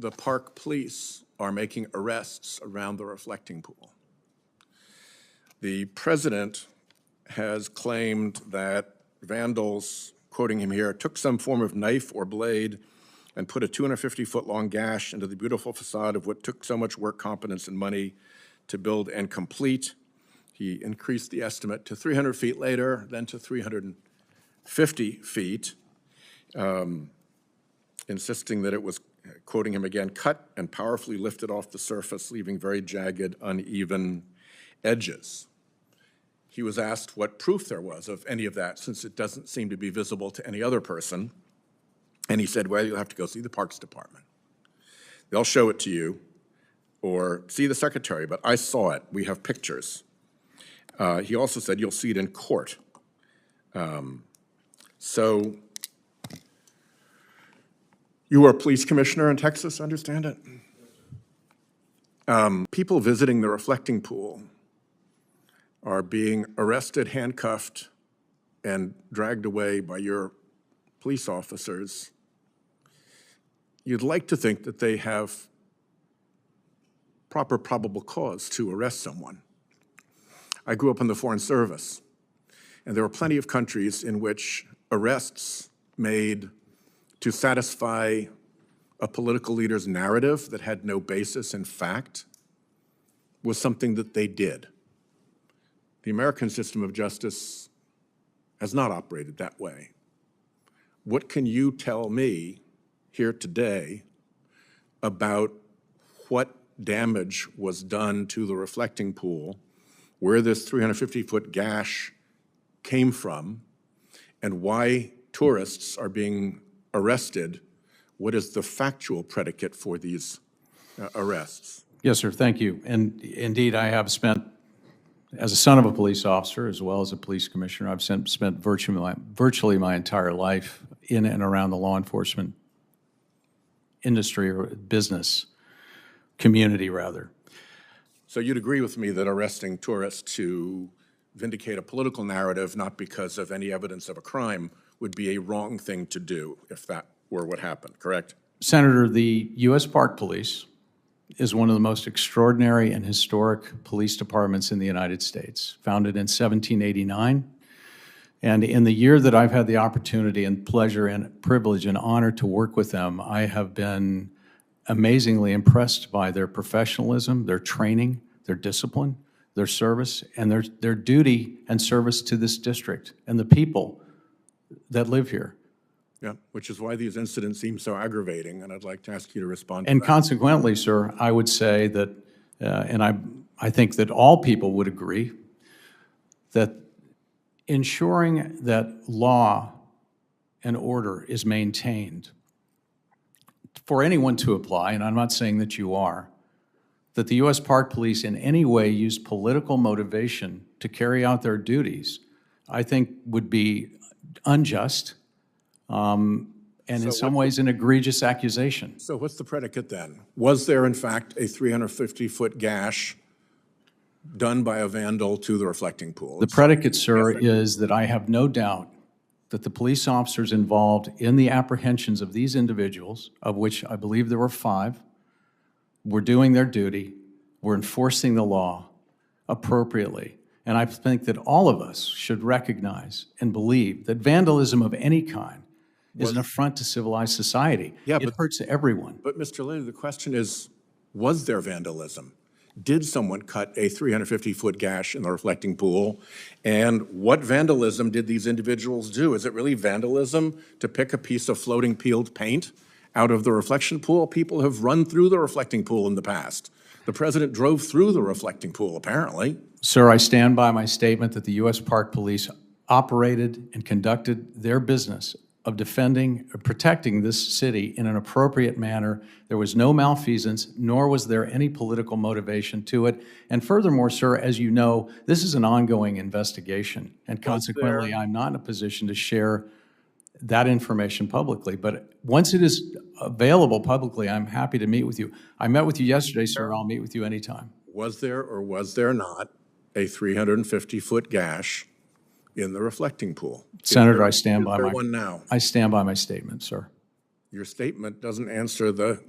the park police are making arrests around the reflecting pool. The president has claimed that vandals, quoting him here, took some form of knife or blade and put a 250-foot-long gash into the beautiful facade of what took so much work, competence, and money to build and complete. He increased the estimate to 300 feet later, then to 350 feet, insisting that it was, quoting him again, cut and powerfully lifted off the surface, leaving very jagged, uneven edges. He was asked what proof there was of any of that, since it doesn't seem to be visible to any other person. And he said, well, you'll have to go see the Parks Department. They'll show it to you, or see the secretary, but I saw it. We have pictures. He also said, you'll see it in court. So you were a police commissioner in Texas, understand it? People visiting the reflecting pool are being arrested, handcuffed, and dragged away by your police officers. You'd like to think that they have proper probable cause to arrest someone. I grew up in the Foreign Service, and there were plenty of countries in which arrests made to satisfy a political leader's narrative that had no basis in fact was something that they did. The American system of justice has not operated that way. What can you tell me here today about what damage was done to the reflecting pool, where this 350-foot gash came from, and why tourists are being arrested? What is the factual predicate for these arrests? Yes, sir, thank you. And indeed, I have spent, as a son of a police officer, as well as a police commissioner, I've spent virtually my entire life in and around the law enforcement industry, or business community, rather. So you'd agree with me that arresting tourists to vindicate a political narrative, not because of any evidence of a crime, would be a wrong thing to do if that were what happened, correct? Senator, the U.S. Park Police is one of the most extraordinary and historic police departments in the United States, founded in 1789. And in the year that I've had the opportunity and pleasure and privilege and honor to work with them, I have been amazingly impressed by their professionalism, their training, their discipline, their service, and their duty and service to this district and the people that live here. Yeah, which is why these incidents seem so aggravating, and I'd like to ask you to respond to And that. consequently, sir, I would say that, and I think that all people would agree, that ensuring that law and order is maintained for anyone to apply, and I'm not saying that you are, that the U.S. Park Police in any way use political motivation to carry out their duties, I think would be unjust, and in some ways an egregious accusation. So what's the predicate then? Was there in fact a 350-foot gash done by a vandal to the reflecting pool? The predicate, sir, is that I have no doubt that the police officers involved in the apprehensions of these individuals, of which I believe there were 5, were doing their duty, were enforcing the law appropriately. And I think that all of us should recognize and believe that vandalism of any kind is an affront to civilized society. Yeah, it hurts everyone. But Mr. Lilly, the question is, was there vandalism? Did someone cut a 350-foot gash in the reflecting pool? And what vandalism did these individuals do? Is it really vandalism to pick a piece of floating peeled paint out of the reflection pool? People have run through the reflecting pool in the past. The president drove through the reflecting pool, apparently. Sir, I stand by my statement that the U.S. Park Police operated and conducted their business of defending, protecting this city in an appropriate manner. There was no malfeasance, nor was there any political motivation to it. And furthermore, sir, as you know, this is an ongoing investigation, and consequently, I'm not in a position to share that information publicly. But once it is available publicly, I'm happy to meet with you. I met with you yesterday, sir. I'll meet with you anytime. Was there or was there not a 350-foot gash in the reflecting pool? Senator, I stand by one now? I stand by my statement, sir. Your statement doesn't answer the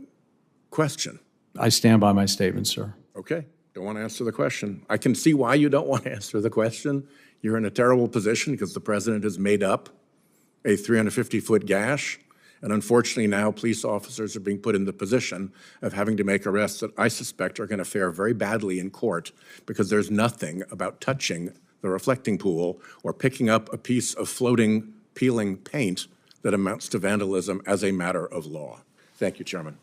question. I stand by my statement, sir. Okay, don't want to answer the question. I can see why you don't want to answer the question. You're in a terrible position because the president has made up a 350-foot gash, and unfortunately now police officers are being put in the position of having to make arrests that I suspect are going to fare very badly in court because there's nothing about touching the reflecting pool or picking up a piece of floating, peeling paint that amounts to vandalism as a matter of law. Thank you, Chairman.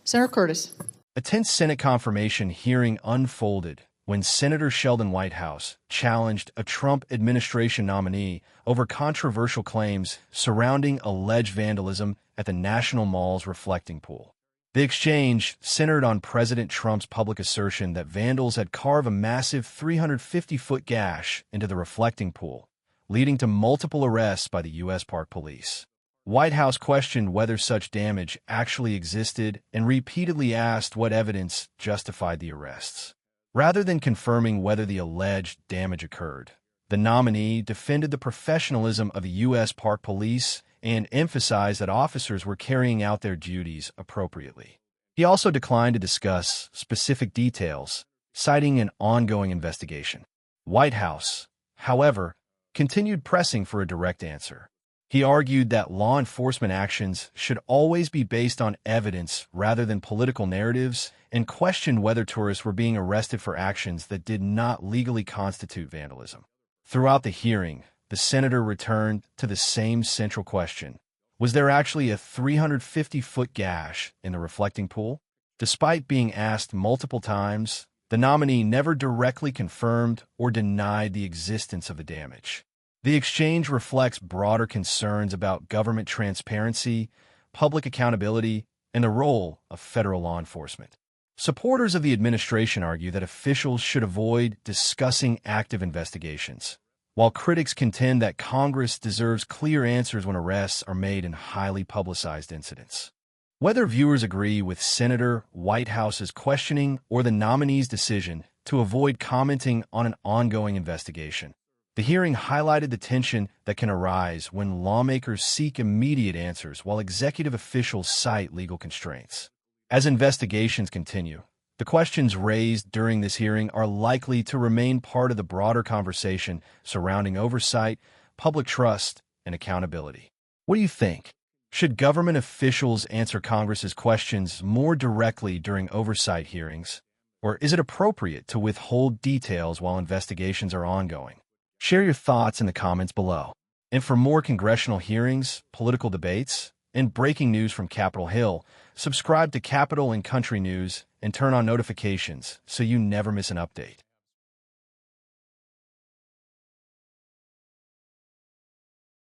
Senator Curtis. A tense Senate confirmation hearing unfolded when Senator Sheldon Whitehouse challenged a Trump administration nominee over controversial claims surrounding alleged vandalism at the National Mall's reflecting pool. The exchange centered on President Trump's public assertion that vandals had carved a massive 350-foot gash into the reflecting pool, leading to multiple arrests by the U.S. Park Police. Whitehouse questioned whether such damage actually existed and repeatedly asked what evidence justified the arrests. Rather than confirming whether the alleged damage occurred, the nominee defended the professionalism of the U.S. Park Police and emphasized that officers were carrying out their duties appropriately. He also declined to discuss specific details, citing an ongoing investigation. Whitehouse, however, continued pressing for a direct answer. He argued that law enforcement actions should always be based on evidence rather than political narratives and questioned whether tourists were being arrested for actions that did not legally constitute vandalism. Throughout the hearing, the senator returned to the same central question. Was there actually a 350-foot gash in the reflecting pool? Despite being asked multiple times, the nominee never directly confirmed or denied the existence of the damage. The exchange reflects broader concerns about government transparency, public accountability, and the role of federal law enforcement. Supporters of the administration argue that officials should avoid discussing active investigations, while critics contend that Congress deserves clear answers when arrests are made in highly publicized incidents. Whether viewers agree with Senator Whitehouse's questioning or the nominee's decision to avoid commenting on an ongoing investigation, the hearing highlighted the tension that can arise when lawmakers seek immediate answers while executive officials cite legal constraints. As investigations continue, the questions raised during this hearing are likely to remain part of the broader conversation surrounding oversight, public trust, and accountability. What do you think? Should government officials answer Congress's questions more directly during oversight hearings, or is it appropriate to withhold details while investigations are ongoing? Share your thoughts in the comments below. And for more congressional hearings, political debates, and breaking news from Capitol Hill, subscribe to Capitol and Country News and turn on notifications so you never miss an update.